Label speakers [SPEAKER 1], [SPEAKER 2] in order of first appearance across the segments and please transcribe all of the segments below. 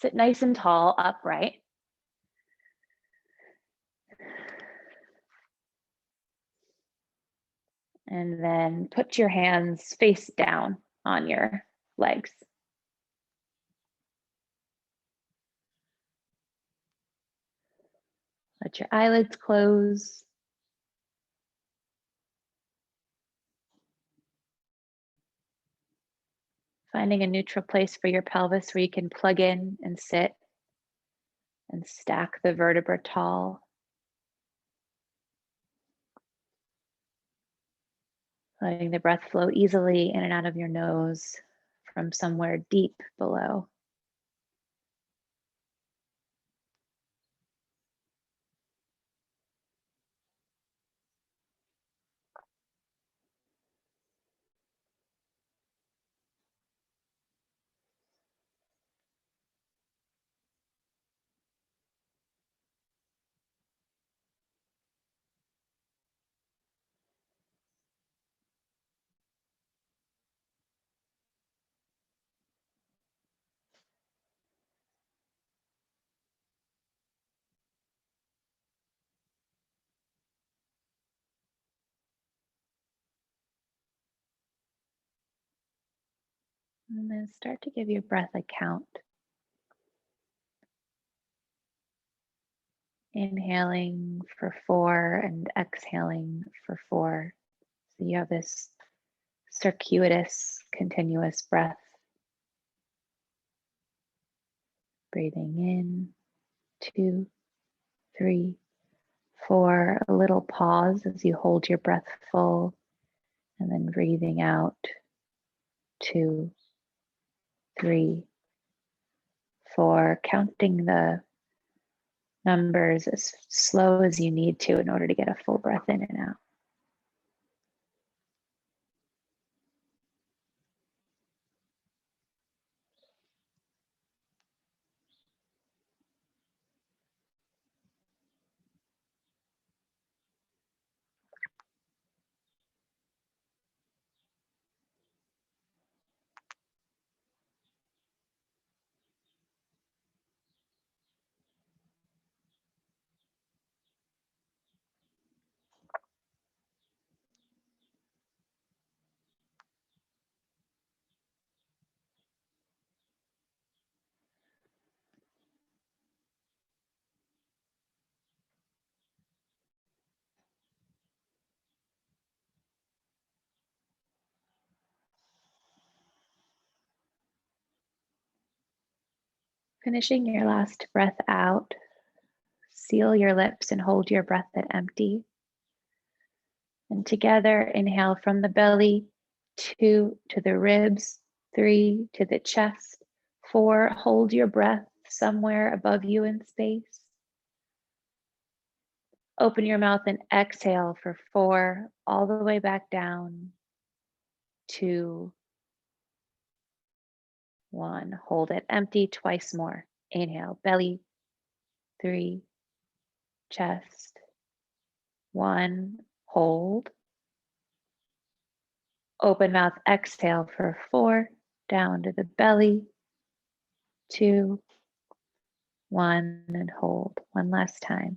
[SPEAKER 1] Sit nice and tall, upright. And then put your hands face down on your legs. Let your eyelids close. Finding a neutral place for your pelvis where you can plug in and sit and stack the vertebra tall. Letting the breath flow easily in and out of your nose from somewhere deep below. And then start to give your breath a count. Inhaling for 4 and exhaling for 4. So you have this circuitous, continuous breath. Breathing in, 2, 3, 4. A little pause as you hold your breath full, and then breathing out, 2, 3, 4. Counting the numbers as slow as you need to in order to get a full breath in and out. Finishing your last breath out, seal your lips and hold your breath at empty. And together, inhale from the belly, 2 to the ribs, 3 to the chest, 4, hold your breath somewhere above you in space. Open your mouth and exhale for 4, all the way back down, 2, 1. Hold it empty twice more. Inhale, belly, 3, chest, 1, hold. Open mouth, exhale for 4, down to the belly, 2, 1, and hold. One last time.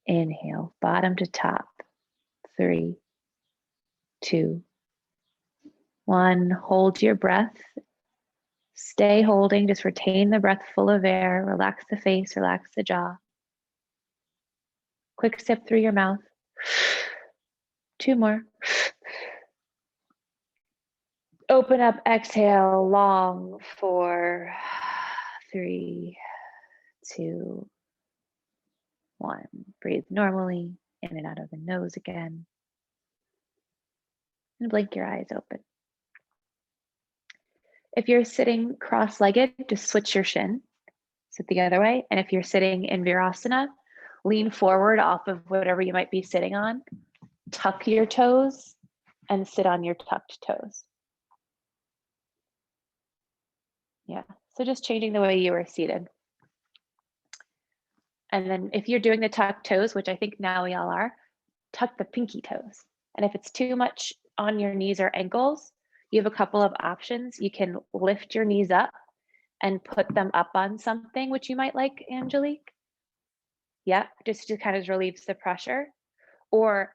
[SPEAKER 1] Inhale, bottom to top, 3, 2, 1. Hold your breath. Stay holding, just retain the breath full of air. Relax the face, relax the jaw. Quick sip through your mouth. 2 more. Open up, exhale, long, 4, 3, 2, 1. Breathe normally, in and out of the nose again. And blink your eyes open. If you're sitting cross-legged, just switch your shin. Sit the other way. And if you're sitting in Virasana, lean forward off of whatever you might be sitting on. Tuck your toes and sit on your tucked toes. Yeah, so just changing the way you were seated. And then if you're doing the tucked toes, which I think now we all are, tuck the pinky toes. And if it's too much on your knees or ankles, you have a couple of options. You can lift your knees up and put them up on something, which you might like, Angelique. Yeah, just to kind of relieves the pressure. Or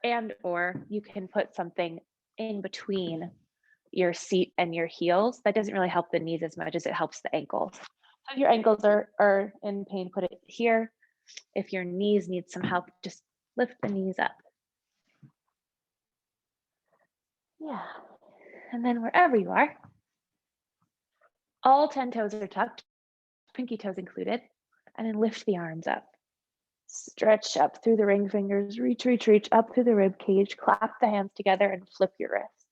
[SPEAKER 1] you can put something in between your seat and your heels. That doesn't really help the knees as much as it helps the ankles. So if your ankles are in pain, put it here. If your knees need some help, just lift the knees up. Yeah. And then wherever you are, all 10 toes are tucked, pinky toes included, and then lift the arms up. Stretch up through the ring fingers, reach up through the rib cage, clap the hands together and flip your wrists.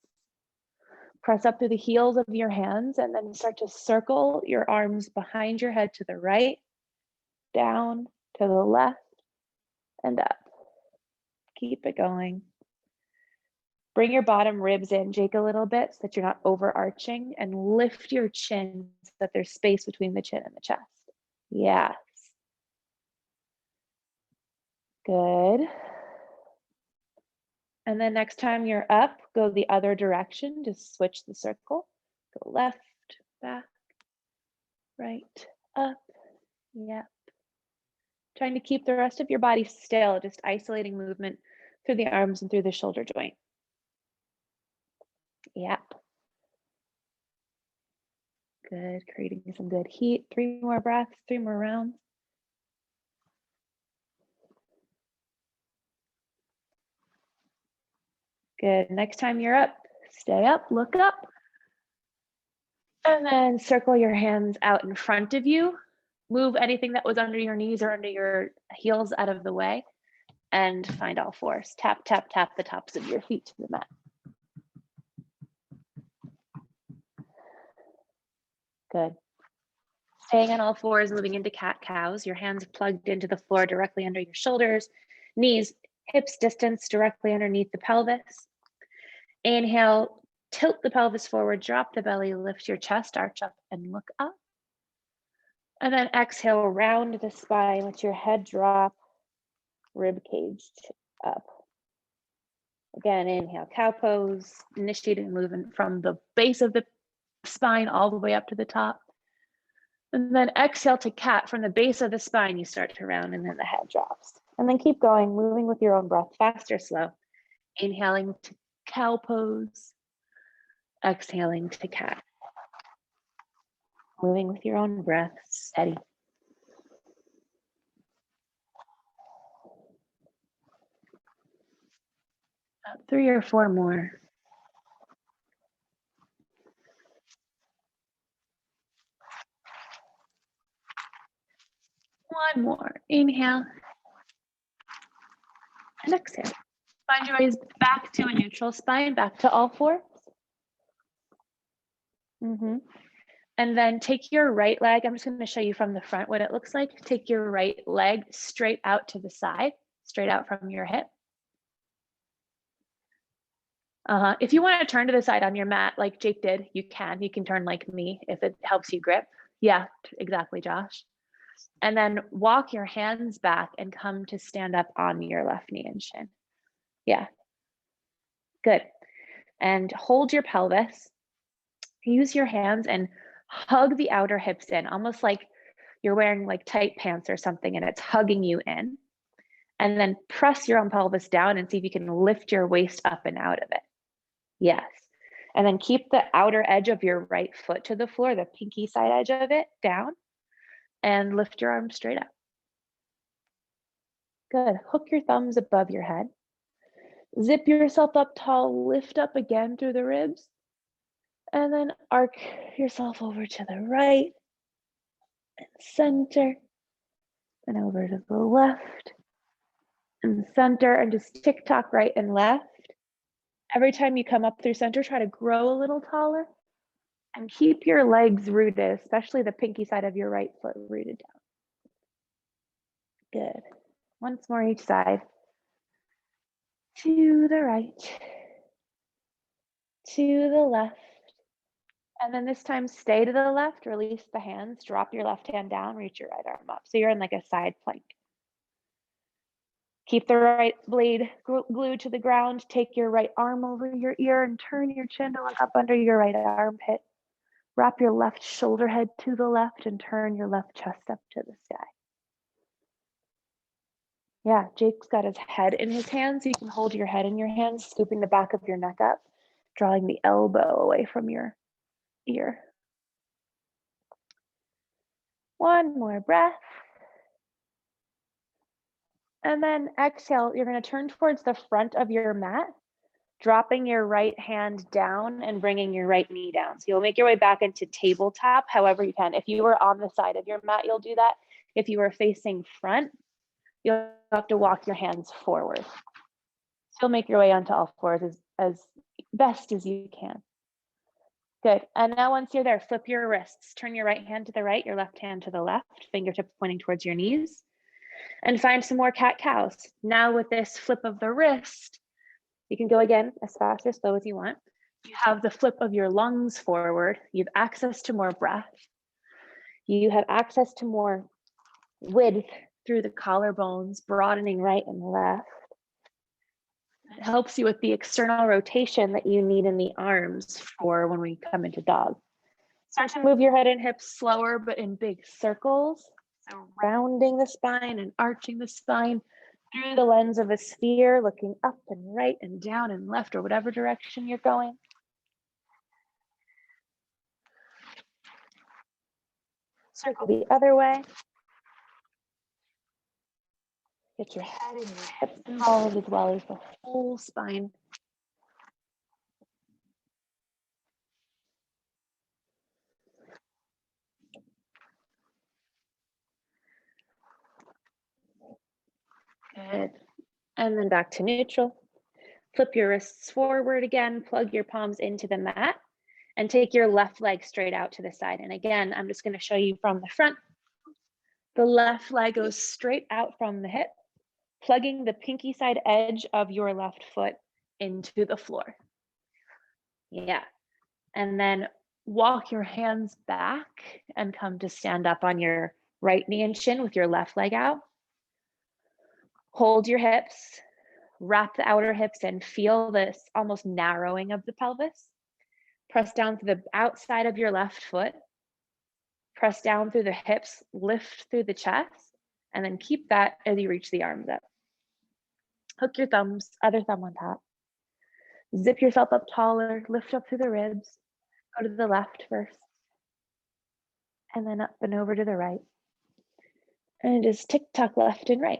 [SPEAKER 1] Press up through the heels of your hands and then start to circle your arms behind your head to the right, down, to the left, and up. Keep it going. Bring your bottom ribs in, Jake, a little bit so that you're not overarching, and lift your chin so that there's space between the chin and the chest. Yes. Good. And then next time you're up, go the other direction. Just switch the circle. Go left, back, right, up. Yep. Trying to keep the rest of your body still, just isolating movement through the arms and through the shoulder joint. Yep. Good, creating some good heat. 3 more breaths, 3 more rounds. Good, next time you're up, stay up, look up. And then circle your hands out in front of you. Move anything that was under your knees or under your heels out of the way. And find all fours. Tap, tap, tap the tops of your feet to the mat. Good. Staying on all fours, moving into cat-cows. Your hands plugged into the floor directly under your shoulders. Knees, hips distance directly underneath the pelvis. Inhale, tilt the pelvis forward, drop the belly, lift your chest, arch up and look up. And then exhale, round the spine, let your head drop, rib cage up. Again, inhale, cow pose, initiating movement from the base of the spine all the way up to the top. And then exhale to cat. From the base of the spine, you start to round and then the head drops. And then keep going, moving with your own breath, fast or slow. Inhaling to cow pose, exhaling to cat. Moving with your own breath, steady. 3 or 4 more. One more. Inhale and exhale. Find your ways back to a neutral spine, back to all fours. And then take your right leg. I'm just going to show you from the front what it looks like. Take your right leg straight out to the side, straight out from your hip. If you want to turn to the side on your mat like Jake did, you can. You can turn like me if it helps you grip. Yeah, exactly, Josh. And then walk your hands back and come to stand up on your left knee and shin. Yeah, good. And hold your pelvis. Use your hands and hug the outer hips in, almost like you're wearing like tight pants or something and it's hugging you in. And then press your own pelvis down and see if you can lift your waist up and out of it. Yes. And then keep the outer edge of your right foot to the floor, the pinky side edge of it down, and lift your arms straight up. Good. Hook your thumbs above your head. Zip yourself up tall, lift up again through the ribs, and then arc yourself over to the right and center, and over to the left and center, and just tick-tock right and left. Every time you come up through center, try to grow a little taller and keep your legs rooted, especially the pinky side of your right foot rooted down. Good. Once more each side. To the right, to the left. And then this time stay to the left, release the hands, drop your left hand down, reach your right arm up. So you're in like a side plank. Keep the right blade glued to the ground. Take your right arm over your ear and turn your chin to look up under your right armpit. Wrap your left shoulder head to the left and turn your left chest up to the sky. Yeah, Jake's got his head in his hands. You can hold your head in your hands, scooping the back of your neck up, drawing the elbow away from your ear. One more breath. And then exhale, you're going to turn towards the front of your mat, dropping your right hand down and bringing your right knee down. So you'll make your way back into tabletop however you can. If you were on the side of your mat, you'll do that. If you were facing front, you'll have to walk your hands forward. So you'll make your way onto all fours as best as you can. Good. And now once you're there, flip your wrists. Turn your right hand to the right, your left hand to the left, fingertips pointing towards your knees. And find some more cat-cows. Now with this flip of the wrist, you can go again as fast or slow as you want. You have the flip of your lungs forward. You have access to more breath. You have access to more width through the collarbones, broadening right and left. It helps you with the external rotation that you need in the arms for when we come into dog. Start to move your head and hips slower, but in big circles. So rounding the spine and arching the spine through the lens of a sphere, looking up and right and down and left or whatever direction you're going. Circle the other way. Get your head and your hips involved as well as the whole spine. Good. And then back to neutral. Flip your wrists forward again, plug your palms into the mat, and take your left leg straight out to the side. And again, I'm just going to show you from the front. The left leg goes straight out from the hip, plugging the pinky side edge of your left foot into the floor. Yeah. And then walk your hands back and come to stand up on your right knee and shin with your left leg out. Hold your hips, wrap the outer hips in, feel this almost narrowing of the pelvis. Press down through the outside of your left foot. Press down through the hips, lift through the chest, and then keep that as you reach the arms up. Hook your thumbs, other thumb on top. Zip yourself up taller, lift up through the ribs. Go to the left first, and then up and over to the right. And just tick-tock left and right.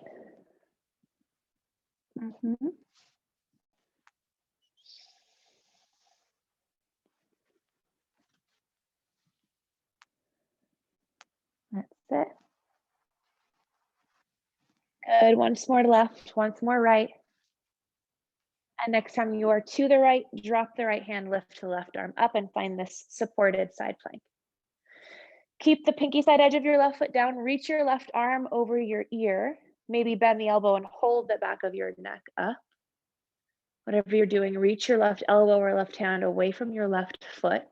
[SPEAKER 1] That's it. Good. Once more left, once more right. And next time you are to the right, drop the right hand, lift the left arm up and find this supported side plank. Keep the pinky side edge of your left foot down, reach your left arm over your ear, maybe bend the elbow and hold the back of your neck up. Whatever you're doing, reach your left elbow or left hand away from your left foot.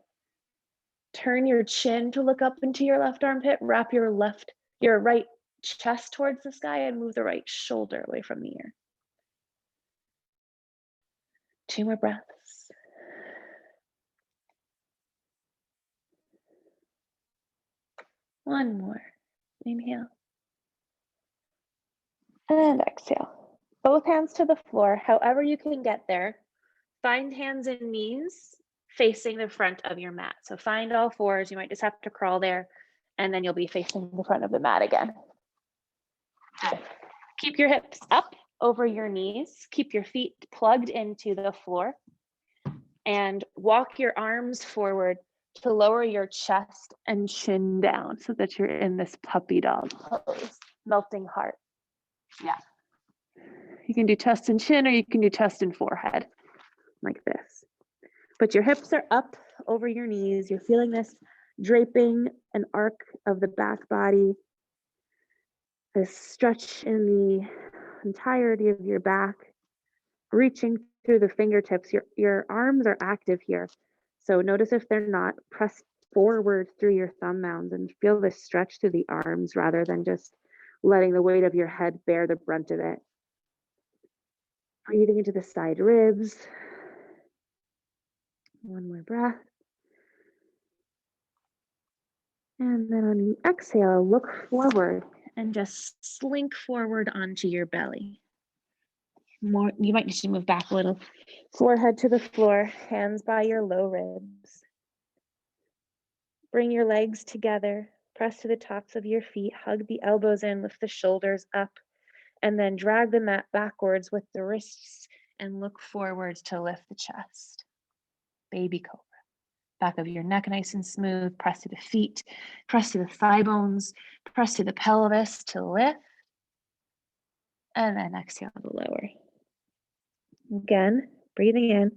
[SPEAKER 1] Turn your chin to look up into your left armpit, wrap your right chest towards the sky and move the right shoulder away from the ear. 2 more breaths. One more. Inhale. And exhale. Both hands to the floor, however you can get there. Find hands and knees facing the front of your mat. So find all fours. You might just have to crawl there, and then you'll be facing the front of the mat again. Good. Keep your hips up over your knees. Keep your feet plugged into the floor. And walk your arms forward to lower your chest and chin down so that you're in this puppy dog pose. Melting heart. Yeah. You can do chest and chin, or you can do chest and forehead, like this. But your hips are up over your knees. You're feeling this draping and arc of the back body, this stretch in the entirety of your back, reaching through the fingertips. Your arms are active here. So notice if they're not. Press forward through your thumb mounds and feel this stretch through the arms rather than just letting the weight of your head bear the brunt of it. Breathing into the side ribs. One more breath. And then on the exhale, look forward and just slink forward onto your belly. More, you might need to move back a little. Forehead to the floor, hands by your low ribs. Bring your legs together, press to the tops of your feet, hug the elbows in, lift the shoulders up, and then drag the mat backwards with the wrists and look forwards to lift the chest. Baby cobra. Back of your neck nice and smooth, press to the feet, press to the thigh bones, press to the pelvis to lift, and then exhale to lower. Again, breathing in.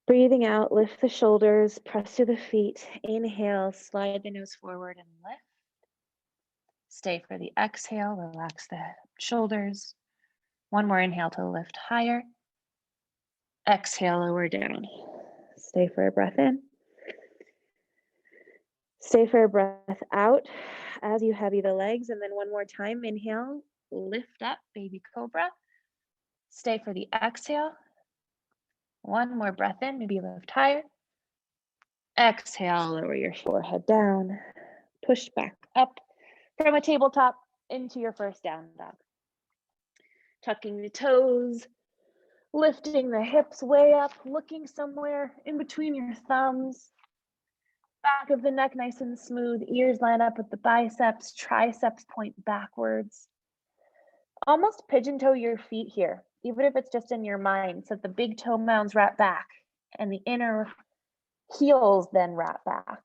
[SPEAKER 1] Breathing out, lift the shoulders, press to the feet. Inhale, slide the nose forward and lift. Stay for the exhale, relax the shoulders. One more inhale to lift higher. Exhale, lower down. Stay for a breath in. Stay for a breath out as you heavy the legs. And then one more time, inhale, lift up, baby cobra. Stay for the exhale. One more breath in, maybe lift higher. Exhale, lower your forehead down. Push back up from a tabletop into your first down dog. Tucking the toes, lifting the hips way up, looking somewhere in between your thumbs. Back of the neck nice and smooth, ears line up with the biceps, triceps point backwards. Almost pigeon toe your feet here, even if it's just in your mind, so that the big toe mounds wrap back and the inner heels then wrap back.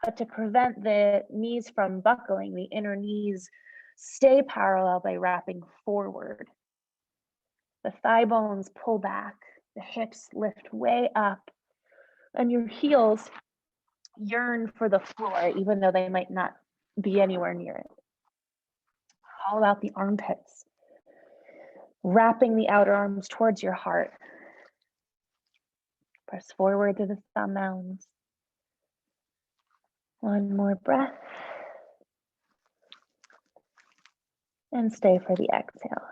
[SPEAKER 1] But to prevent the knees from buckling, the inner knees stay parallel by wrapping forward. The thigh bones pull back, the hips lift way up, and your heels yearn for the floor, even though they might not be anywhere near it. Hollow out the armpits, wrapping the outer arms towards your heart. Press forward to the thumb mounds. One more breath. And stay for the exhale.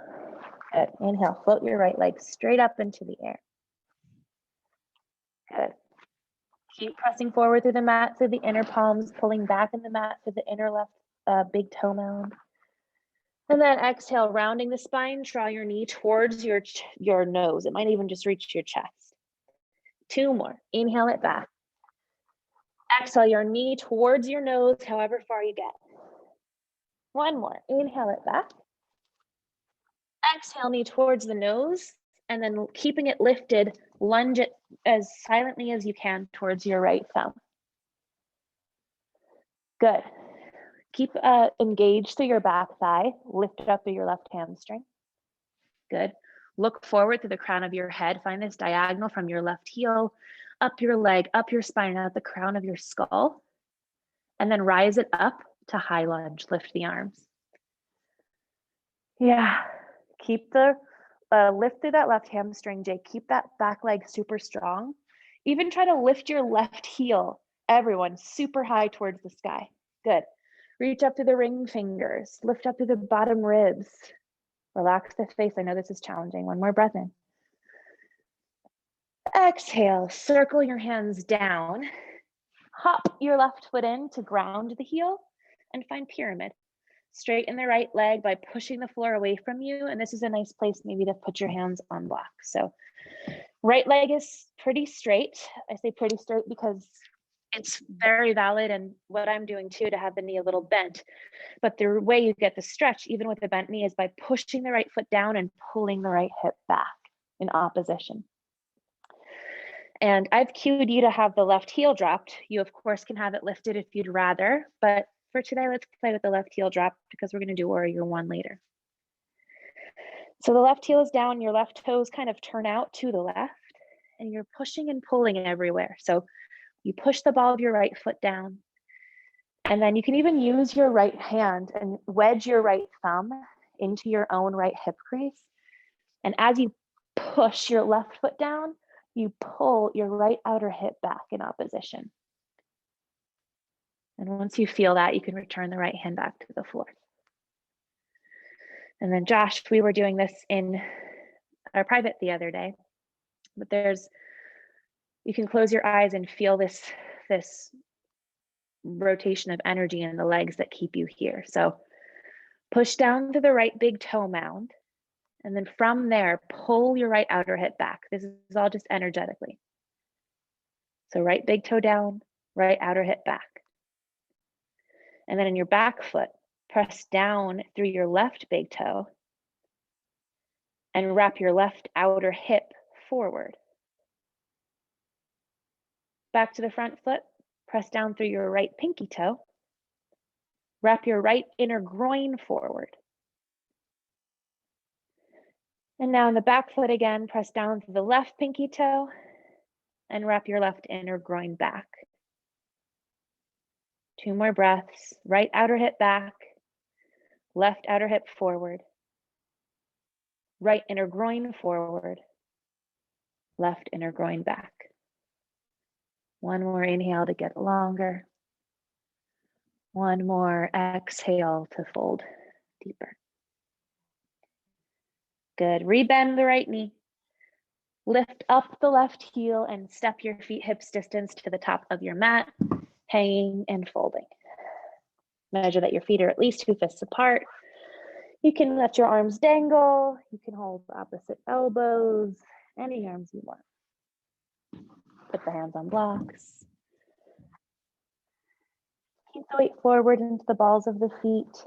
[SPEAKER 1] Good. Inhale, float your right leg straight up into the air. Good. Keep pressing forward through the mat, through the inner palms, pulling back in the mat through the inner left big toe mound. And then exhale, rounding the spine, draw your knee towards your nose. It might even just reach your chest. Two more. Inhale it back. Exhale your knee towards your nose, however far you get. One more. Inhale it back. Exhale, knee towards the nose, and then keeping it lifted, lunge it as silently as you can towards your right thumb. Good. Keep engaged through your back thigh, lift up through your left hamstring. Good. Look forward through the crown of your head. Find this diagonal from your left heel, up your leg, up your spine, out the crown of your skull. And then rise it up to high lunge. Lift the arms. Yeah. Keep the lift through that left hamstring, Jay. Keep that back leg super strong. Even try to lift your left heel, everyone, super high towards the sky. Good. Reach up to the ring fingers. Lift up to the bottom ribs. Relax the face. I know this is challenging. One more breath in. Exhale, circle your hands down. Hop your left foot in to ground the heel and find pyramid. Straighten the right leg by pushing the floor away from you. And this is a nice place maybe to put your hands on block. So right leg is pretty straight. I say pretty straight because it's very valid, and what I'm doing too, to have the knee a little bent. But the way you get the stretch, even with the bent knee, is by pushing the right foot down and pulling the right hip back in opposition. And I've cued you to have the left heel dropped. You, of course, can have it lifted if you'd rather, but for today, let's play with the left heel drop because we're going to do warrior one later. So the left heel is down, your left toes kind of turn out to the left, and you're pushing and pulling everywhere. So you push the ball of your right foot down, and then you can even use your right hand and wedge your right thumb into your own right hip crease. And as you push your left foot down, you pull your right outer hip back in opposition. And once you feel that, you can return the right hand back to the floor. And then Josh, we were doing this in our private the other day, but you can close your eyes and feel this rotation of energy in the legs that keep you here. So push down to the right big toe mound. And then from there, pull your right outer hip back. This is all just energetically. So right big toe down, right outer hip back. And then in your back foot, press down through your left big toe and wrap your left outer hip forward. Back to the front foot, press down through your right pinky toe. Wrap your right inner groin forward. And now in the back foot again, press down through the left pinky toe and wrap your left inner groin back. 2 more breaths. Right outer hip back, left outer hip forward, right inner groin forward, left inner groin back. 1 more inhale to get longer. 1 more exhale to fold deeper. Good. Rebend the right knee. Lift up the left heel and step your feet hips distance to the top of your mat, hanging and folding. Measure that your feet are at least 2 fists apart. You can let your arms dangle. You can hold opposite elbows, any arms you want. Put the hands on blocks. Keep the weight forward into the balls of the feet.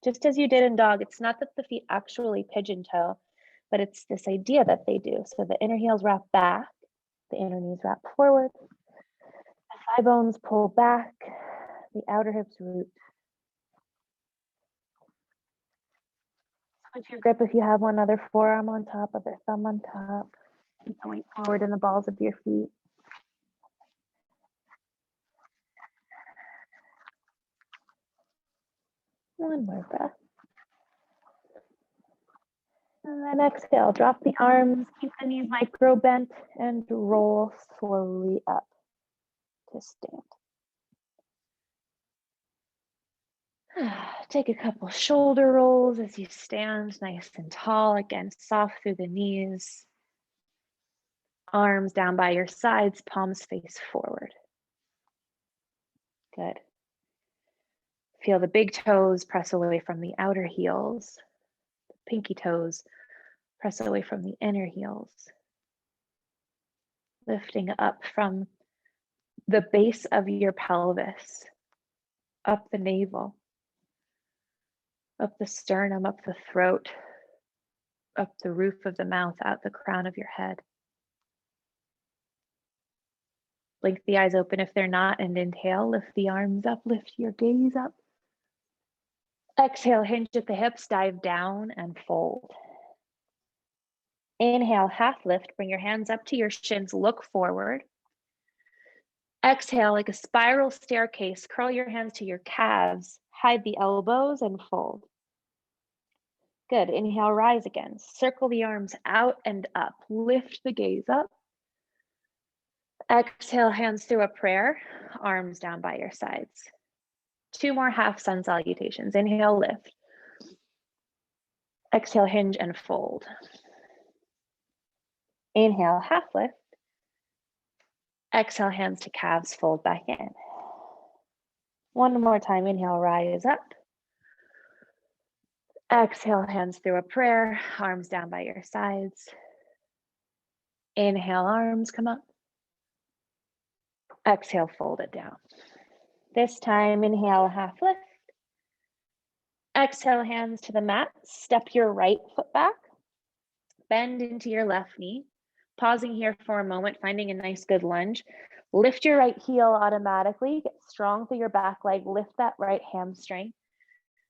[SPEAKER 1] Just as you did in dog, it's not that the feet actually pigeon toe, but it's this idea that they do. So the inner heels wrap back, the inner knees wrap forward, the thigh bones pull back, the outer hips root. Switch your grip if you have one, other forearm on top, other thumb on top. Keep the weight forward in the balls of your feet. One more breath. And then exhale, drop the arms, keep the knees micro bent, and roll slowly up to stand. Take a couple shoulder rolls as you stand nice and tall. Again, soft through the knees. Arms down by your sides, palms face forward. Good. Feel the big toes press away from the outer heels. The pinky toes press away from the inner heels. Lifting up from the base of your pelvis, up the navel, up the sternum, up the throat, up the roof of the mouth, out the crown of your head. Blink the eyes open if they're not, and inhale, lift the arms up, lift your gaze up. Exhale, hinge at the hips, dive down and fold. Inhale, half lift, bring your hands up to your shins, look forward. Exhale, like a spiral staircase, curl your hands to your calves, hide the elbows and fold. Good, inhale, rise again. Circle the arms out and up, lift the gaze up. Exhale, hands through a prayer, arms down by your sides. 2 more half sun salutations. Inhale, lift. Exhale, hinge and fold. Inhale, half lift. Exhale, hands to calves, fold back in. 1 more time, inhale, rise up. Exhale, hands through a prayer, arms down by your sides. Inhale, arms come up. Exhale, fold it down. This time, inhale, half lift. Exhale, hands to the mat. Step your right foot back. Bend into your left knee. Pausing here for a moment, finding a nice good lunge. Lift your right heel automatically. Get strong through your back leg. Lift that right hamstring.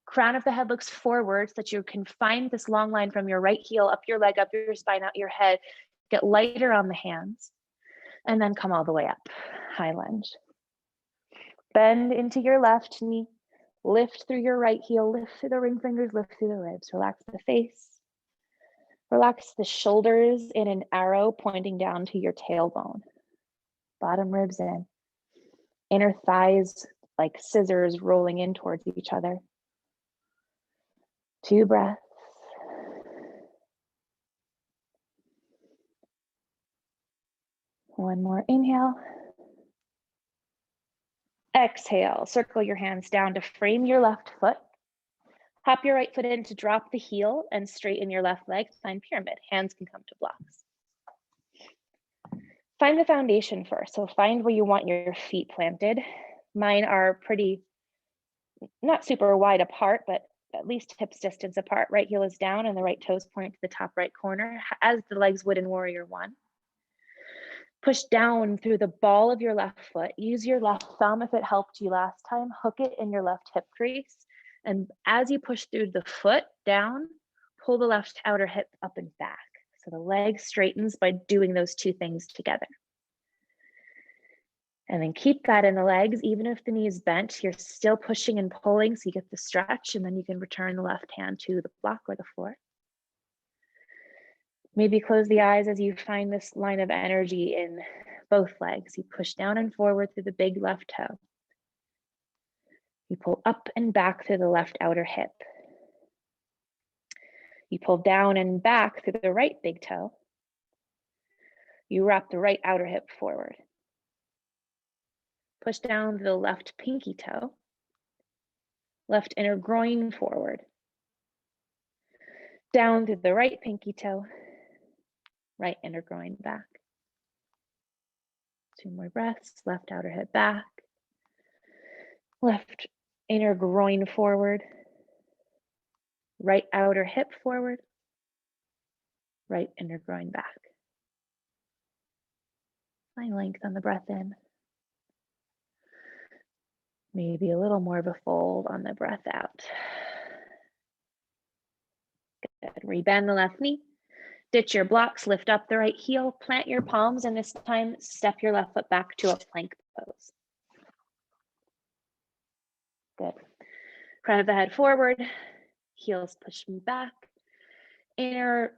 [SPEAKER 1] Crown of the head looks forward so that you can find this long line from your right heel, up your leg, up your spine, out your head. Get lighter on the hands. And then come all the way up. High lunge. Bend into your left knee. Lift through your right heel. Lift through the ring fingers. Lift through the ribs. Relax the face. Relax the shoulders in an arrow pointing down to your tailbone. Bottom ribs in. Inner thighs like scissors rolling in towards each other. 2 breaths. One more inhale. Exhale, circle your hands down to frame your left foot. Hop your right foot in to drop the heel and straighten your left leg, find pyramid. Hands can come to blocks. Find the foundation first. So find where you want your feet planted. Mine are pretty, not super wide apart, but at least hips distance apart. Right heel is down and the right toes point to the top right corner, as the legs would in Warrior One. Push down through the ball of your left foot. Use your left thumb if it helped you last time. Hook it in your left hip crease. And as you push through the foot down, pull the left outer hip up and back. So the leg straightens by doing those two things together. And then keep that in the legs. Even if the knee is bent, you're still pushing and pulling so you get the stretch, and then you can return the left hand to the block or the floor. Maybe close the eyes as you find this line of energy in both legs. You push down and forward through the big left toe. You pull up and back through the left outer hip. You pull down and back through the right big toe. You wrap the right outer hip forward. Push down the left pinky toe. Left inner groin forward. Down through the right pinky toe. Right inner groin back. 2 more breaths. Left outer hip back. Left inner groin forward. Right outer hip forward. Right inner groin back. Find length on the breath in. Maybe a little more of a fold on the breath out. Good. Rebend the left knee. Ditch your blocks, lift up the right heel, plant your palms, and this time step your left foot back to a plank pose. Good. Crown of the head forward, heels pushing back. Inner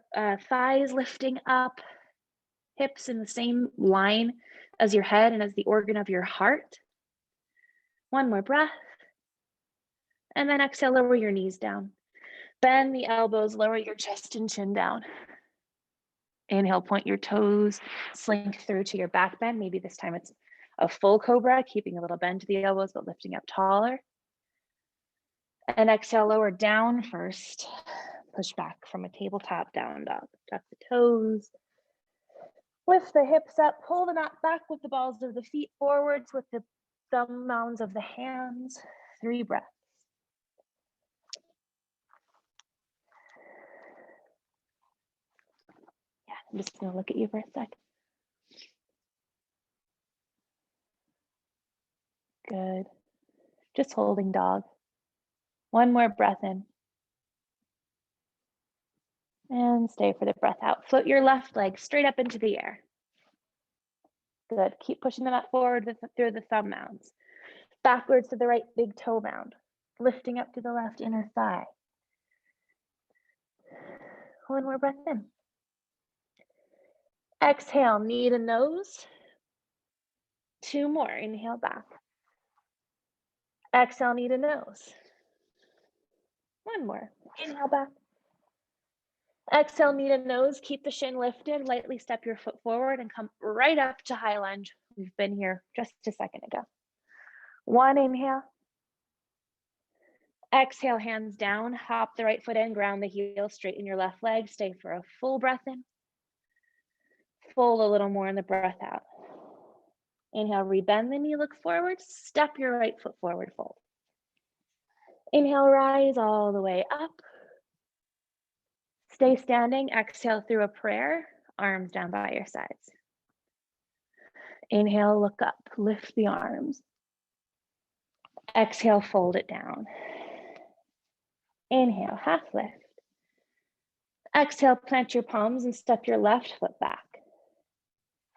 [SPEAKER 1] thighs lifting up, hips in the same line as your head and as the organ of your heart. 1 more breath. And then exhale, lower your knees down. Bend the elbows, lower your chest and chin down. Inhale, point your toes, slink through to your back bend. Maybe this time it's a full cobra, keeping a little bend to the elbows, but lifting up taller. And exhale, lower down first. Push back from a tabletop down dog. Tuck the toes. Lift the hips up, pull the mat back with the balls of the feet forwards with the thumb mounds of the hands. 3 breaths. Yeah, I'm just gonna look at you for a sec. Good. Just holding dog. 1 more breath in. And stay for the breath out. Float your left leg straight up into the air. Good. Keep pushing the mat forward through the thumb mounds. Backwards to the right big toe mound. Lifting up to the left inner thigh. 1 more breath in. Exhale, knee to nose. 2 more. Inhale back. Exhale, knee to nose. 1 more. Inhale back. Exhale, knee to nose. Keep the shin lifted. Lightly step your foot forward and come right up to high lunge. We've been here just a second ago. 1 inhale. Exhale, hands down. Hop the right foot in, ground the heel, straighten your left leg. Stay for a full breath in. Fold a little more in the breath out. Inhale, rebend the knee, look forward. Step your right foot forward, fold. Inhale, rise all the way up. Stay standing, exhale through a prayer, arms down by your sides. Inhale, look up, lift the arms. Exhale, fold it down. Inhale, half lift. Exhale, plant your palms and step your left foot back.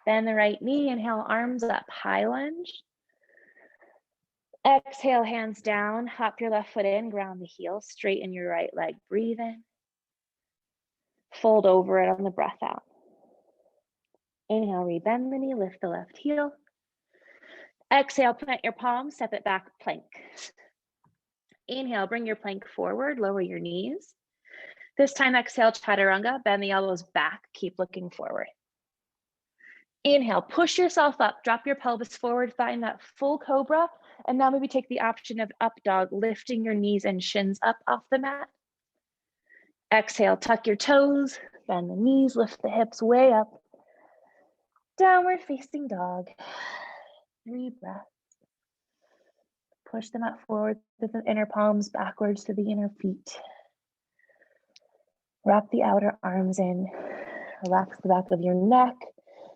[SPEAKER 1] Bend the right knee, inhale, arms up, high lunge. Exhale, hands down, hop your left foot in, ground the heel, straighten your right leg, breathe in. Fold over it on the breath out. Inhale, rebend the knee, lift the left heel. Exhale, plant your palms, step it back, plank. Inhale, bring your plank forward, lower your knees. This time, exhale, chaturanga, bend the elbows back, keep looking forward. Inhale, push yourself up, drop your pelvis forward, find that full cobra, And now maybe take the option of up dog, lifting your knees and shins up off the mat. Exhale, tuck your toes, bend the knees, lift the hips way up. Downward facing dog. 3 breaths. Push the mat forward with the inner palms backwards to the inner feet. Wrap the outer arms in. Relax the back of your neck,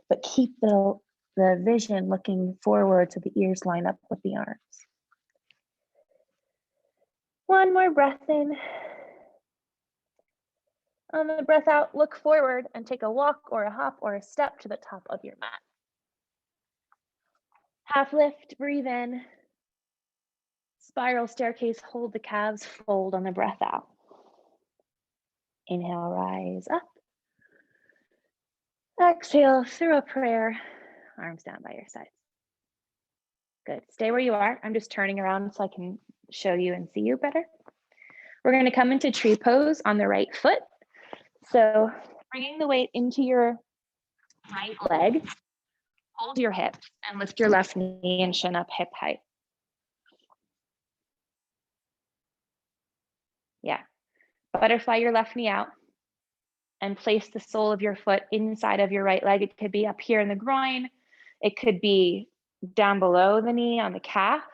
[SPEAKER 1] but keep the vision looking forward so the ears line up with the arms. One more breath in. On the breath out, look forward and take a walk or a hop or a step to the top of your mat. Half lift, breathe in. Spiral staircase, hold the calves, fold on the breath out. Inhale, rise up. Exhale through a prayer, arms down by your sides. Good, stay where you are. I'm just turning around so I can show you and see you better. We're gonna come into tree pose on the right foot. So bringing the weight into your right leg, hold your hip and lift your left knee and chin up hip height. Yeah, butterfly your left knee out and place the sole of your foot inside of your right leg. It could be up here in the groin. It could be down below the knee on the calf.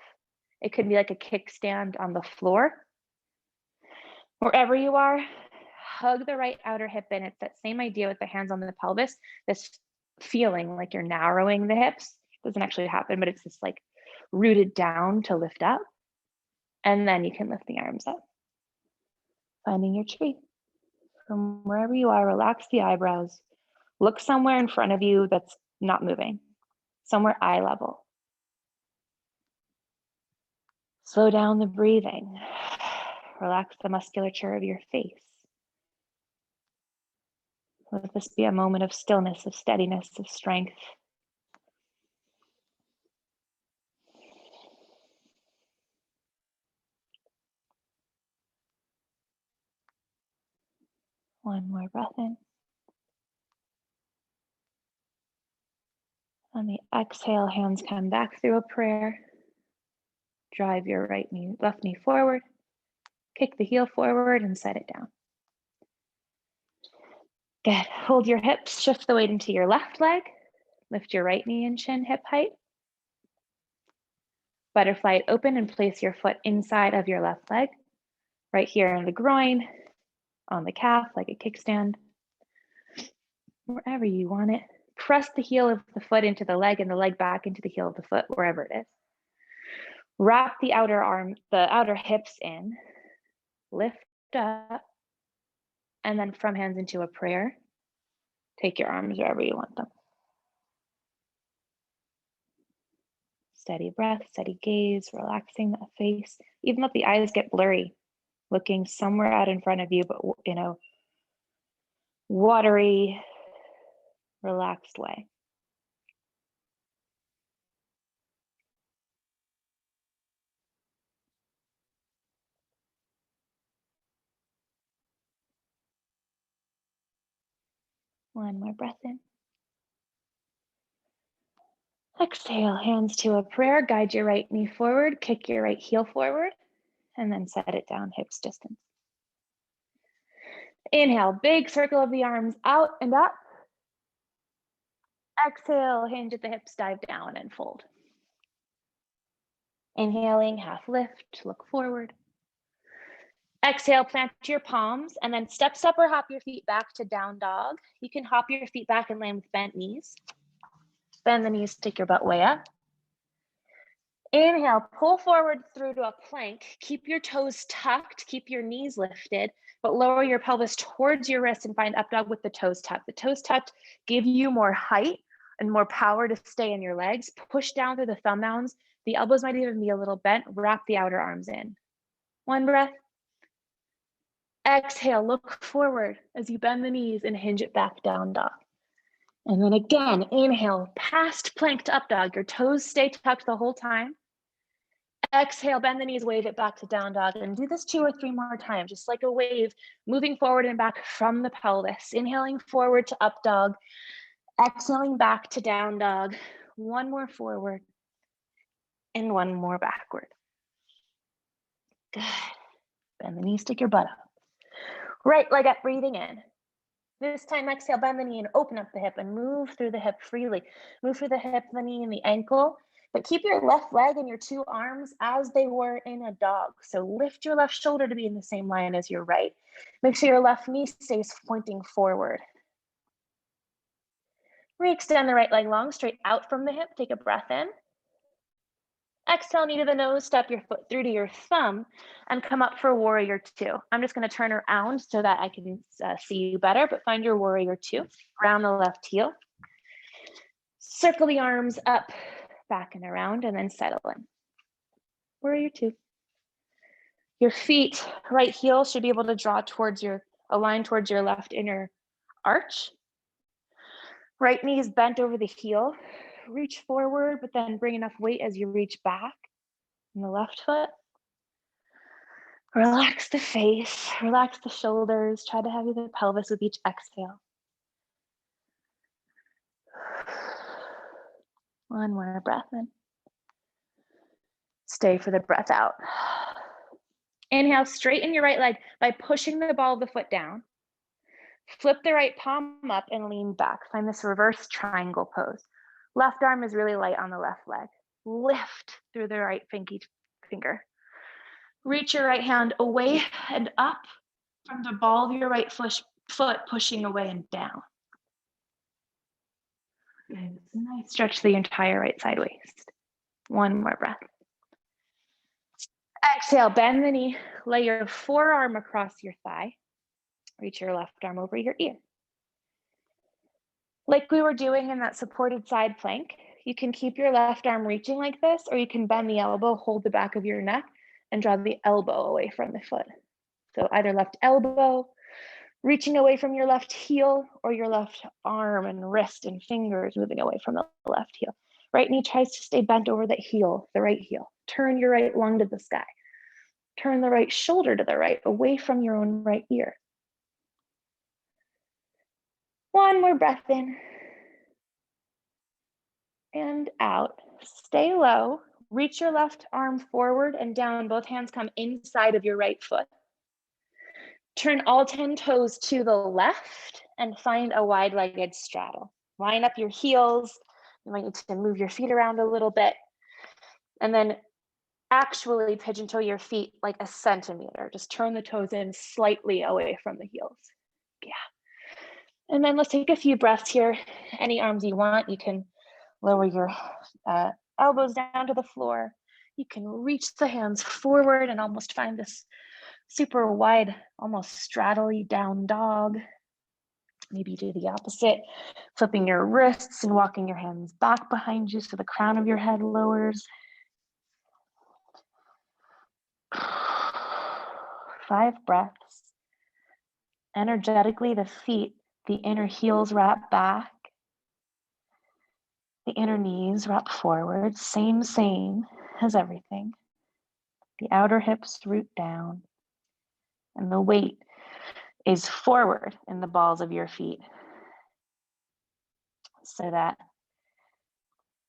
[SPEAKER 1] It could be like a kickstand on the floor. Wherever you are, hug the right outer hip in. It's that same idea with the hands on the pelvis, this feeling like you're narrowing the hips. It doesn't actually happen, but it's just like rooted down to lift up. And then you can lift the arms up. Finding your tree. From wherever you are, relax the eyebrows. Look somewhere in front of you that's not moving, somewhere eye level. Slow down the breathing. Relax the musculature of your face. Let this be a moment of stillness, of steadiness, of strength. One more breath in. On the exhale, hands come back through a prayer. Drive your left knee forward. Kick the heel forward and set it down. Good. Hold your hips, shift the weight into your left leg. Lift your right knee and chin hip height. Butterfly it open and place your foot inside of your left leg, right here in the groin, on the calf, like a kickstand. Wherever you want it. Press the heel of the foot into the leg and the leg back into the heel of the foot, wherever it is. Wrap the outer hips in, lift up, and then from hands into a prayer, take your arms wherever you want them. Steady breath, steady gaze, relaxing the face. Even if the eyes get blurry, looking somewhere out in front of you, but in a watery, relaxed way. One more breath in. Exhale, hands to a prayer. Guide your right knee forward, kick your right heel forward, and then set it down, hips distance. Inhale, big circle of the arms out and up. Exhale, hinge at the hips, dive down and fold. Inhaling, half lift, look forward. Exhale, plant your palms and then step or hop your feet back to down dog. You can hop your feet back and land with bent knees. Bend the knees, take your butt way up. Inhale, pull forward through to a plank. Keep your toes tucked, keep your knees lifted, but lower your pelvis towards your wrist and find up dog with the toes tucked. The toes tucked give you more height and more power to stay in your legs. Push down through the thumb mounds. The elbows might even be a little bent. Wrap the outer arms in. One breath. Exhale, look forward as you bend the knees and hinge it back down dog. And then again, inhale, past plank to up dog. Your toes stay tucked the whole time. Exhale, bend the knees, wave it back to down dog, and do this 2 or 3 more times, just like a wave, moving forward and back from the pelvis. Inhaling forward to up dog, exhaling back to down dog. One more forward.
[SPEAKER 2] and one more backward. Good. Bend the knee, stick your butt up. Right leg up, breathing in. This time, exhale, bend the knee and open up the hip and move through the hip freely. Move through the hip, the knee, and the ankle, but keep your left leg and your two arms as they were in a dog. So lift your left shoulder to be in the same line as your right. Make sure your left knee stays pointing forward. Re-extend the right leg long, straight out from the hip. Take a breath in. Exhale, knee to the nose, step your foot through to your thumb and come up for warrior two. I'm just gonna turn around so that I can see you better, but find your warrior two. Round the left heel. Circle the arms up, back and around, and then settle in. Warrior two. Your feet, right heel should be able to draw towards align towards your left inner arch. Right knee is bent over the heel. Reach forward, but then bring enough weight as you reach back in the left foot. Relax the face, relax the shoulders. Try to heavy the pelvis with each exhale. One more breath in. Stay for the breath out. Inhale, straighten your right leg by pushing the ball of the foot down. Flip the right palm up and lean back. Find this reverse triangle pose. Left arm is really light on the left leg. Lift through the right pinky finger. Reach your right hand away and up from the ball of your right foot, pushing away and down. Good. It's a nice stretch the entire right side waist. One more breath. Exhale, bend the knee, lay your forearm across your thigh. Reach your left arm over your ear. Like we were doing in that supported side plank, you can keep your left arm reaching like this, or you can bend the elbow, hold the back of your neck, and draw the elbow away from the foot. So either left elbow, reaching away from your left heel, or your left arm and wrist and fingers moving away from the left heel. Right knee tries to stay bent over that heel, the right heel. Turn your right lung to the sky. Turn the right shoulder to the right, away from your own right ear. One more breath in. And out. Stay low. Reach your left arm forward and down. Both hands come inside of your right foot. Turn all 10 toes to the left and find a wide-legged straddle. Line up your heels. You might need to move your feet around a little bit. And then actually pigeon toe your feet like a centimeter. Just turn the toes in slightly away from the heels. Yeah. And then let's take a few breaths here. Any arms you want, you can lower your elbows down to the floor. You can reach the hands forward and almost find this super wide, almost straddle-y down dog. Maybe do the opposite, flipping your wrists and walking your hands back behind you so the crown of your head lowers. 5 breaths. Energetically, the feet, the inner heels wrap back. The inner knees wrap forward, same as everything. The outer hips root down. And the weight is forward in the balls of your feet so that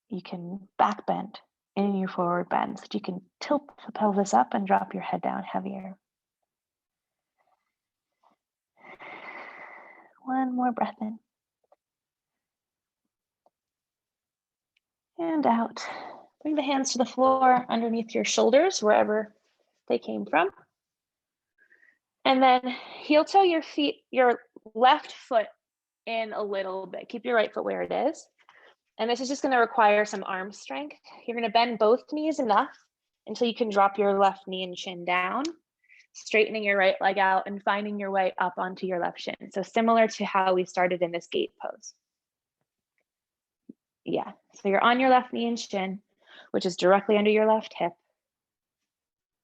[SPEAKER 2] you can back bend in your forward bend, so that you can tilt the pelvis up and drop your head down heavier. One more breath in. And out. Bring the hands to the floor underneath your shoulders, wherever they came from. And then heel toe your feet, your left foot in a little bit. Keep your right foot where it is. And this is just going to require some arm strength. You're going to bend both knees enough until you can drop your left knee and chin down, straightening your right leg out and finding your way up onto your left shin. So similar to how we started in this gate pose. Yeah, so you're on your left knee and shin, which is directly under your left hip.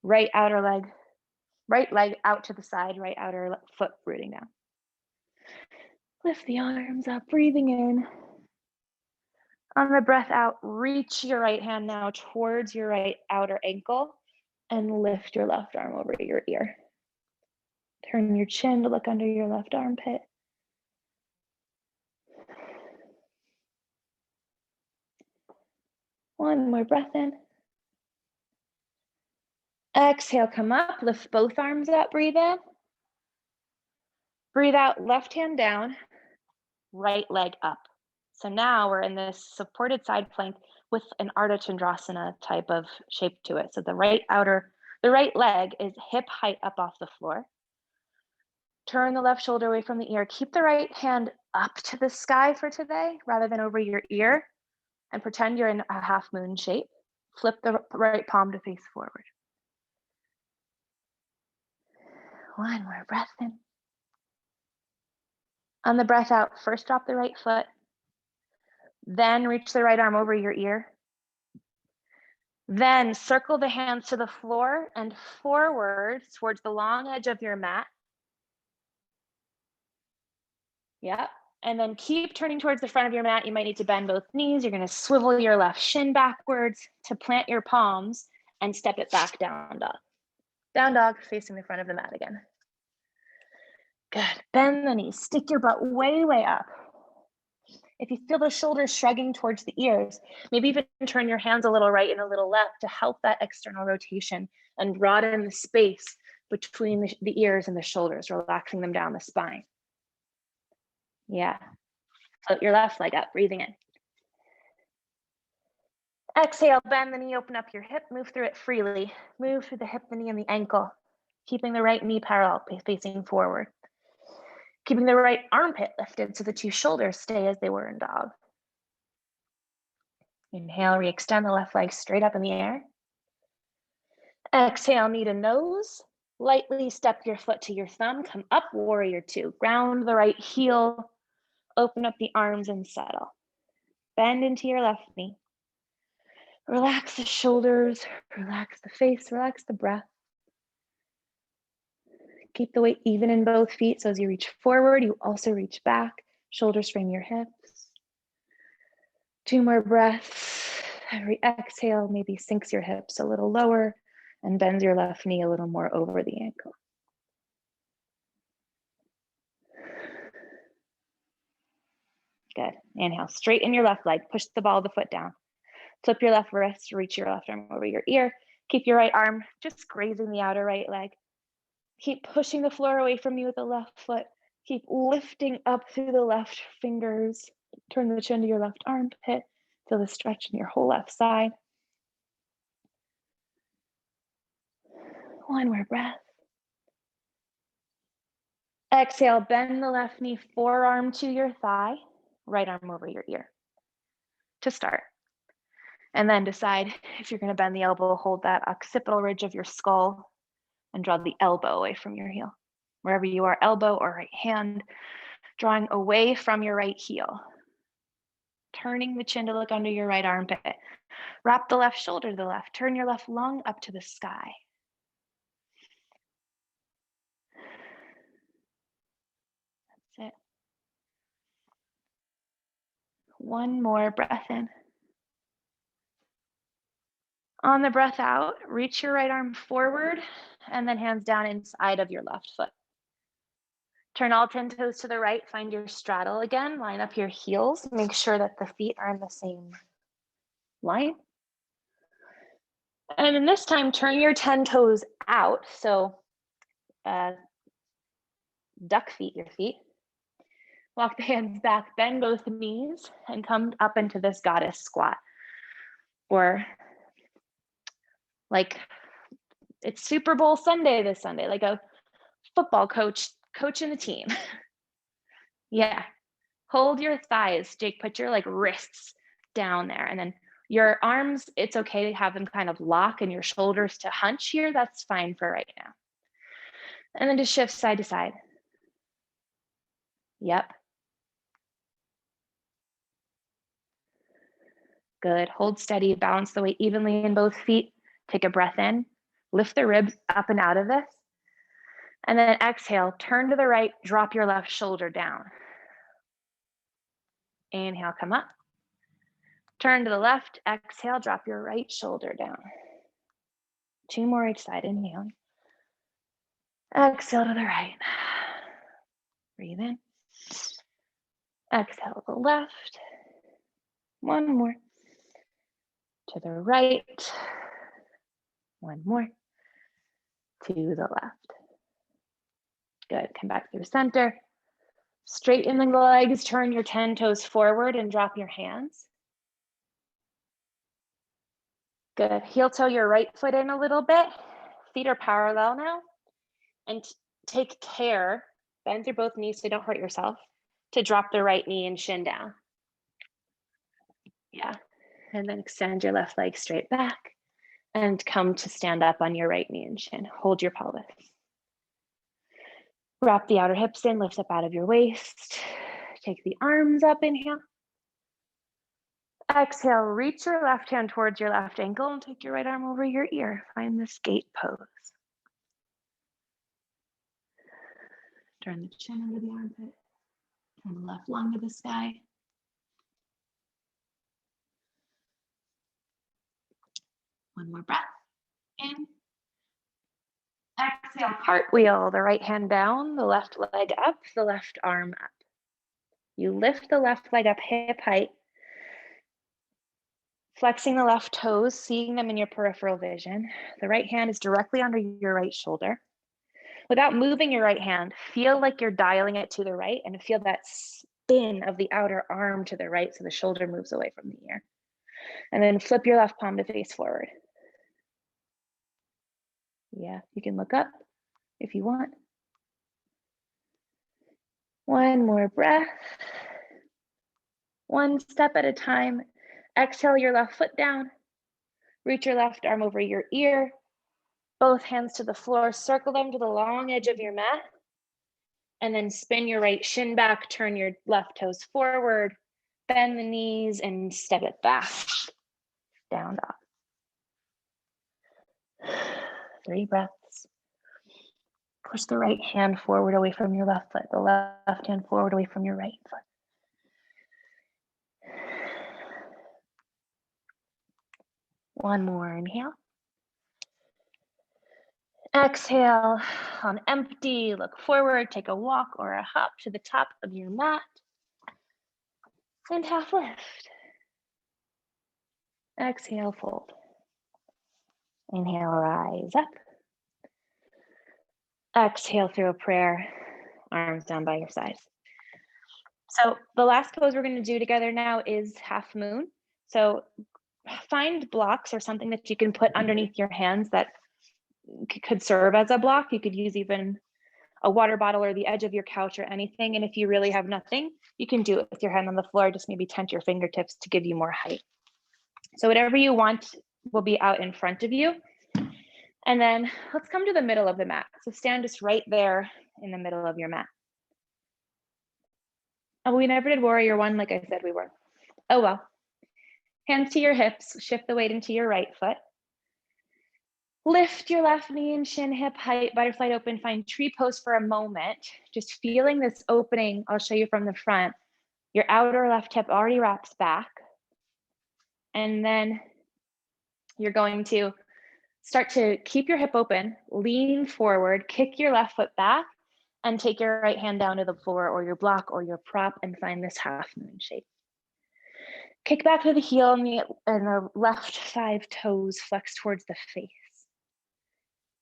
[SPEAKER 2] Right leg out to the side, right outer foot rooting down. Lift the arms up, breathing in. On the breath out, reach your right hand now towards your right outer ankle and lift your left arm over your ear. Turn your chin to look under your left armpit. One more breath in. Exhale, come up, lift both arms up, breathe in. Breathe out, left hand down, right leg up. So now we're in this supported side plank with an Ardha Chandrasana type of shape to it. So the right leg is hip height up off the floor. Turn the left shoulder away from the ear. Keep the right hand up to the sky for today rather than over your ear, and pretend you're in a half moon shape. Flip the right palm to face forward. One more breath in. On the breath out, first drop the right foot, then reach the right arm over your ear. Then circle the hands to the floor and forward towards the long edge of your mat. Yep. And then keep turning towards the front of your mat. You might need to bend both knees. You're going to swivel your left shin backwards to plant your palms and step it back, down dog. Down dog, facing the front of the mat again. Good. Bend the knees. Stick your butt way, way up. If you feel the shoulders shrugging towards the ears, maybe even turn your hands a little right and a little left to help that external rotation and broaden the space between the ears and the shoulders, relaxing them down the spine. Yeah. Float your left leg up, breathing in. Exhale, bend the knee, open up your hip, move through it freely. Move through the hip, the knee, and the ankle, keeping the right knee parallel, facing forward. Keeping the right armpit lifted so the two shoulders stay as they were in dog. Inhale, re-extend the left leg straight up in the air. Exhale, knee to nose. Lightly step your foot to your thumb, come up, warrior two. Ground the right heel, open up the arms and settle. Bend into your left knee. Relax the shoulders, relax the face, relax the breath. Keep the weight even in both feet, so as you reach forward, you also reach back. Shoulders frame your hips. 2 more breaths. Every exhale maybe sinks your hips a little lower and bends your left knee a little more over the ankle. Good. Inhale, straighten your left leg, push the ball of the foot down. Flip your left wrist, reach your left arm over your ear. Keep your right arm just grazing the outer right leg. Keep pushing the floor away from you with the left foot. Keep lifting up through the left fingers. Turn the chin to your left armpit. Feel the stretch in your whole left side. 1 more breath. Exhale, bend the left knee, forearm to your thigh, right arm over your ear to start. And then decide if you're going to bend the elbow, hold that occipital ridge of your skull and draw the elbow away from your heel. Wherever you are, elbow or right hand, drawing away from your right heel. Turning the chin to look under your right armpit. Wrap the left shoulder to the left. Turn your left lung up to the sky. That's it. 1 more breath in. On the breath out, reach your right arm forward and then hands down inside of your left foot. Turn all 10 toes to the right, find your straddle again, line up your heels, make sure that the feet are in the same line. And then this time, turn your 10 toes out, so duck feet your feet. Walk the hands back, bend both knees, and come up into this goddess squat. Or like it's Super Bowl Sunday this Sunday, like a football coach coaching the team. Yeah. Hold your thighs, Jake, put your like wrists down there. And then your arms, it's okay to have them kind of lock and your shoulders to hunch here. That's fine for right now. And then just shift side to side. Yep. Good. Hold steady, balance the weight evenly in both feet. Take a breath in, lift the ribs up and out of this. And then exhale, turn to the right, drop your left shoulder down. Inhale, come up. Turn to the left, exhale, drop your right shoulder down. 2 more each side, inhale. Exhale to the right. Breathe in. Exhale to the left. 1 more. To the right. 1 more. to the left. Good, come back through center. Straighten the legs, turn your 10 toes forward and drop your hands. Good, heel toe your right foot in a little bit. Feet are parallel now. And take care, bend through both knees so don't hurt yourself, to drop the right knee and shin down. Yeah, and then extend your left leg straight back and come to stand up on your right knee and shin. Hold your pelvis. Wrap the outer hips in, lift up out of your waist. Take the arms up, inhale. Exhale, reach your left hand towards your left ankle and take your right arm over your ear. Find this gate pose. Turn the chin under the armpit. Turn the left lung to the sky. One more breath. In. Exhale, cartwheel, the right hand down, the left leg up, the left arm up. You lift the left leg up hip height, flexing the left toes, seeing them in your peripheral vision. The right hand is directly under your right shoulder. Without moving your right hand, feel like you're dialing it to the right and feel that spin of the outer arm to the right so the shoulder moves away from the ear. And then flip your left palm to face forward. Yeah, you can look up if you want. One more breath. One step at a time. Exhale your left foot down. Reach your left arm over your ear. Both hands to the floor. Circle them to the long edge of your mat. And then spin your right shin back. Turn your left toes forward. Bend the knees and step it back. Down dog. 3 breaths. Push the right hand forward away from your left foot. The left hand forward away from your right foot. One more inhale. Exhale on empty, look forward, take a walk or a hop to the top of your mat. And half lift. Exhale, fold. Inhale, rise up. Exhale through a prayer, arms down by your sides. So the last pose we're going to do together now is half moon. So find blocks or something that you can put underneath your hands that could serve as a block. You could use even a water bottle or the edge of your couch or anything. And if you really have nothing, you can do it with your hand on the floor, just maybe tent your fingertips to give you more height. So whatever you want will be out in front of you. And then let's come to the middle of the mat. So stand just right there in the middle of your mat. Oh, we never did warrior one, like I said we were. Oh well. Hands to your hips, shift the weight into your right foot. Lift your left knee and shin hip height, butterfly open, find tree pose for a moment. Just feeling this opening, I'll show you from the front. Your outer left hip already wraps back. And then you're going to start to keep your hip open, lean forward, kick your left foot back, and take your right hand down to the floor or your block or your prop and find this half moon shape. Kick back to the heel and the left 5 toes flex towards the face.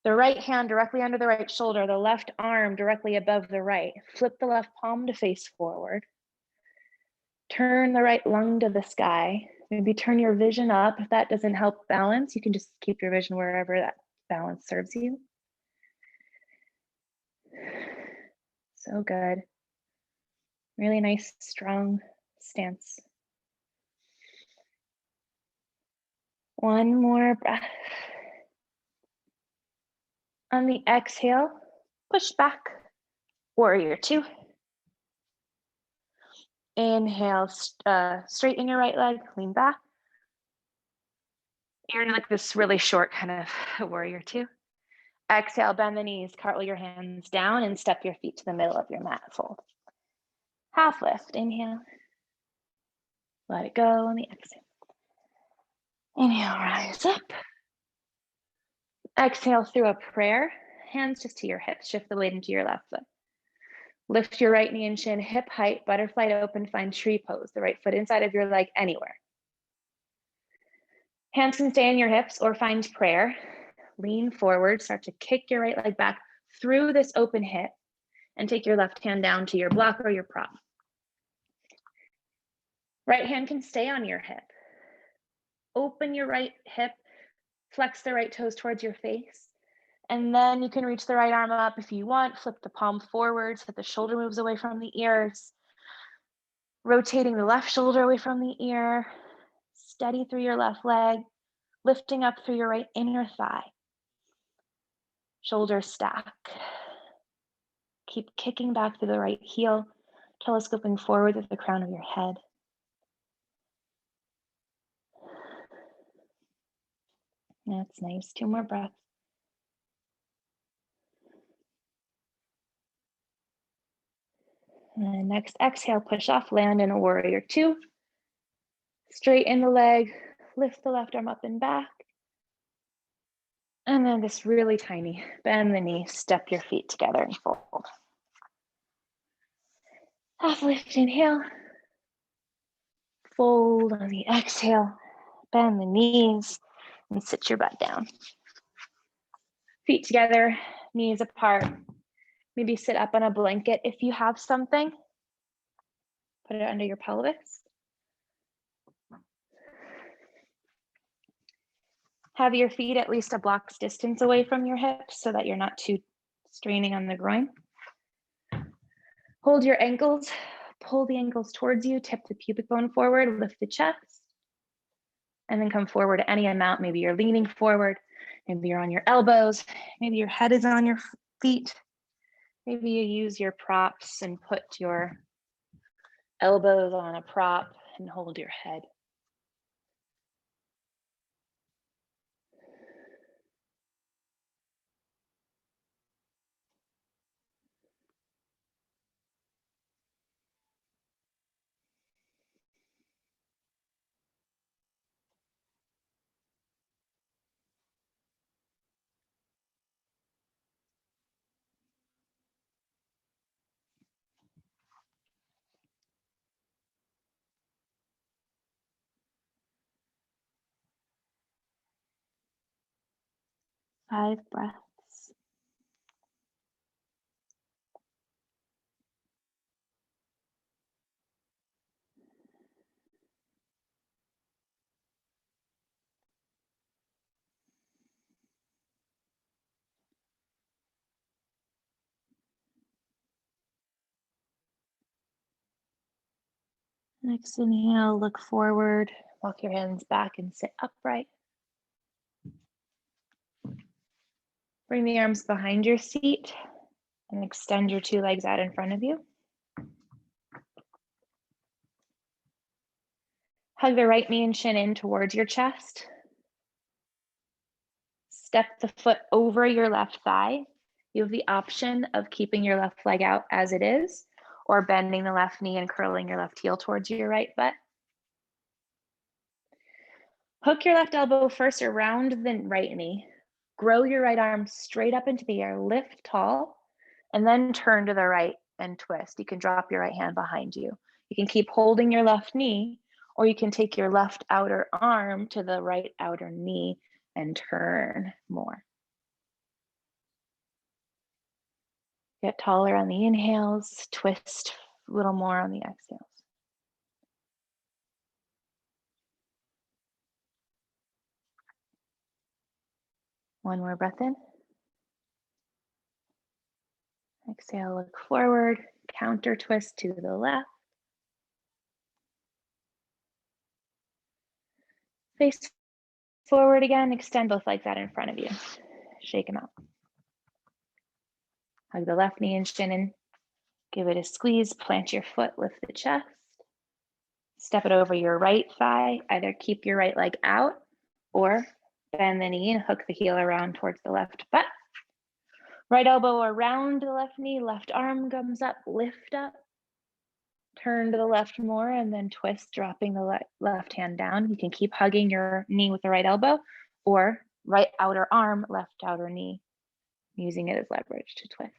[SPEAKER 2] The right hand directly under the right shoulder, the left arm directly above the right. Flip the left palm to face forward. Turn the right lung to the sky. Maybe turn your vision up. If that doesn't help balance, you can just keep your vision wherever that balance serves you. So good. Really nice, strong stance. One more breath. On the exhale, push back, warrior 2. Inhale, straighten your right leg, lean back. You're like this really short kind of warrior 2. Exhale, bend the knees, cartwheel your hands down and step your feet to the middle of your mat, fold. Half lift, inhale. Let it go on the exhale. Inhale, rise up. Exhale through a prayer, hands just to your hips, shift the weight into your left foot. Lift your right knee and shin, hip height, butterfly to open, find tree pose, the right foot inside of your leg anywhere. Hands can stay on your hips or find prayer. lean forward, start to kick your right leg back through this open hip, and take your left hand down to your block or your prop. Right hand can stay on your hip. Open your right hip, flex the right toes towards your face, and then you can reach the right arm up if you want, flip the palm forward so that the shoulder moves away from the ears, rotating the left shoulder away from the ear, steady through your left leg, lifting up through your right inner thigh. Shoulders stack. Keep kicking back through the right heel, telescoping forward with the crown of your head. That's nice. 2 more breaths. And next exhale, push off, land in a warrior 2. Straighten the leg, lift the left arm up and back. And then this really tiny, bend the knee, step your feet together and fold. Half lift, inhale. Fold on the exhale, bend the knees and sit your butt down. Feet together, knees apart. Maybe sit up on a blanket if you have something. Put it under your pelvis. Have your feet at least a block's distance away from your hips so that you're not too straining on the groin. Hold your ankles, pull the ankles towards you, tip the pubic bone forward, lift the chest, and then come forward any amount. Maybe you're leaning forward, maybe you're on your elbows, maybe your head is on your feet. Maybe you use your props and put your elbows on a prop and hold your head. Five breaths. Next inhale, look forward, walk your hands back and sit upright. Bring the arms behind your seat and extend your 2 legs out in front of you. Hug the right knee and shin in towards your chest. Step the foot over your left thigh. You have the option of keeping your left leg out as it is, or bending the left knee and curling your left heel towards your right butt. Hook your left elbow first around the right knee. Grow your right arm straight up into the air, lift tall, and then turn to the right and twist. You can drop your right hand behind you. You can keep holding your left knee, or you can take your left outer arm to the right outer knee and turn more. Get taller on the inhales, twist a little more on the exhales. One more breath in. Exhale, look forward, counter twist to the left. Face forward again, extend both legs out in front of you. Shake them out. Hug the left knee and shin in. Give it a squeeze, plant your foot, lift the chest. Step it over your right thigh. Either keep your right leg out or bend the knee and hook the heel around towards the left butt. Right elbow around the left knee, left arm comes up, lift up. Turn to the left more and then twist, dropping the left hand down. You can keep hugging your knee with the right elbow or right outer arm, left outer knee, using it as leverage to twist.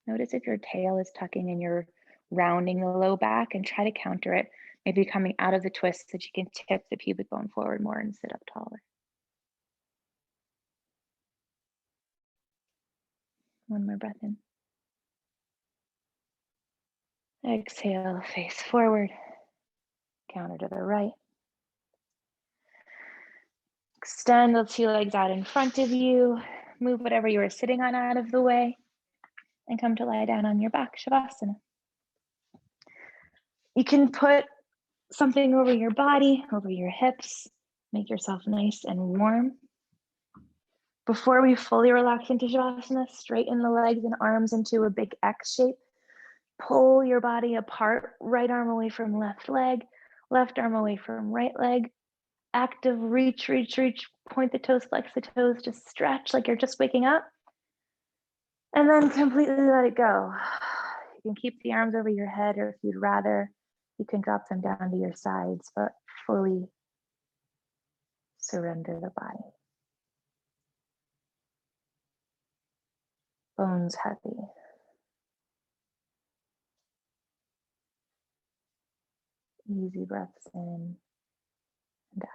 [SPEAKER 2] Notice if your tail is tucking and you're rounding the low back, and try to counter it Maybe coming out of the twist so that you can tip the pubic bone forward more and sit up taller. One more breath in. Exhale, face forward. Counter to the right. Extend the two legs out in front of you. Move whatever you are sitting on out of the way. And come to lie down on your back, Shavasana. You can put something over your body, over your hips. Make yourself nice and warm. Before we fully relax into Shavasana, straighten the legs and arms into a big X shape. Pull your body apart, right arm away from left leg, left arm away from right leg. Active reach, reach, reach. Point the toes, flex the toes, just stretch like you're just waking up. And then completely let it go. You can keep the arms over your head, or if you'd rather, you can drop them down to your sides, but fully surrender the body. Bones heavy. Easy breaths in and out.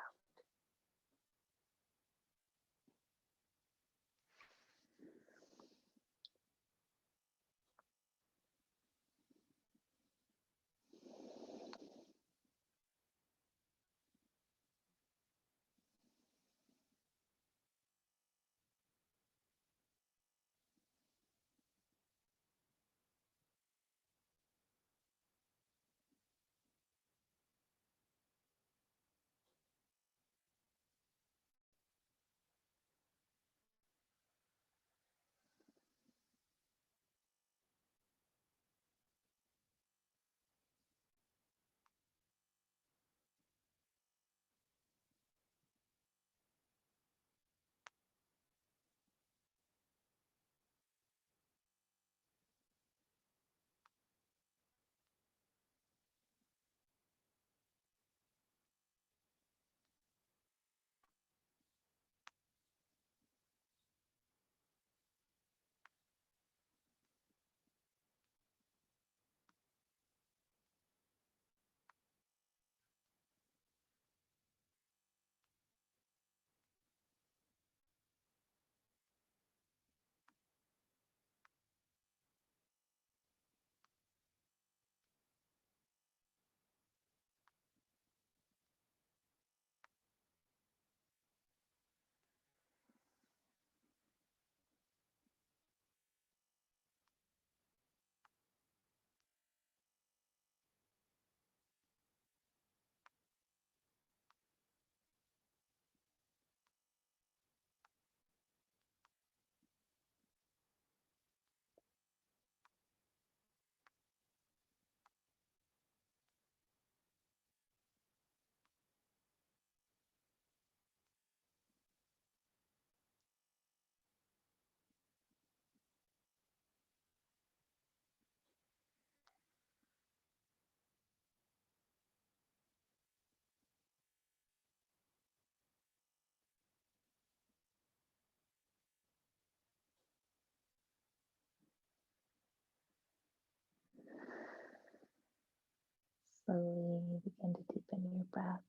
[SPEAKER 2] Slowly begin to deepen your breath.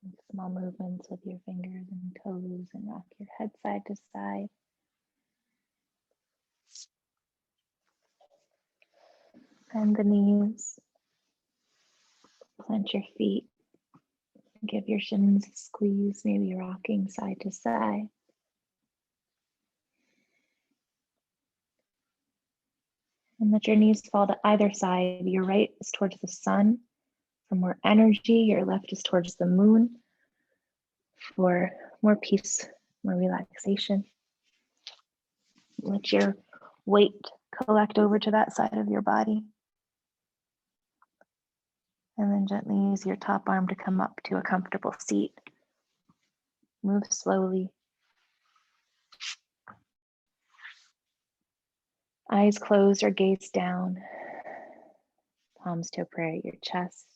[SPEAKER 2] Make small movements with your fingers and toes and rock your head side to side. Bend the knees. Plant your feet. Give your shins a squeeze, maybe rocking side to side. And let your knees fall to either side. Your right is towards the sun for more energy. Your left is towards the moon for more peace, more relaxation. Let your weight collect over to that side of your body. And then gently use your top arm to come up to a comfortable seat. Move slowly. Eyes closed or gaze down. Palms to a prayer at your chest.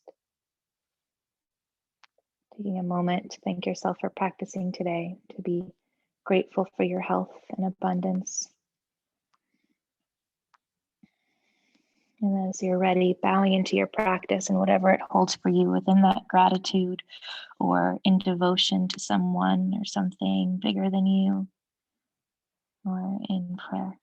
[SPEAKER 2] Taking a moment to thank yourself for practicing today, to be grateful for your health and abundance.
[SPEAKER 1] And as you're ready, bowing into your practice and whatever it holds for you within that gratitude or in devotion to someone or something bigger than you or in prayer.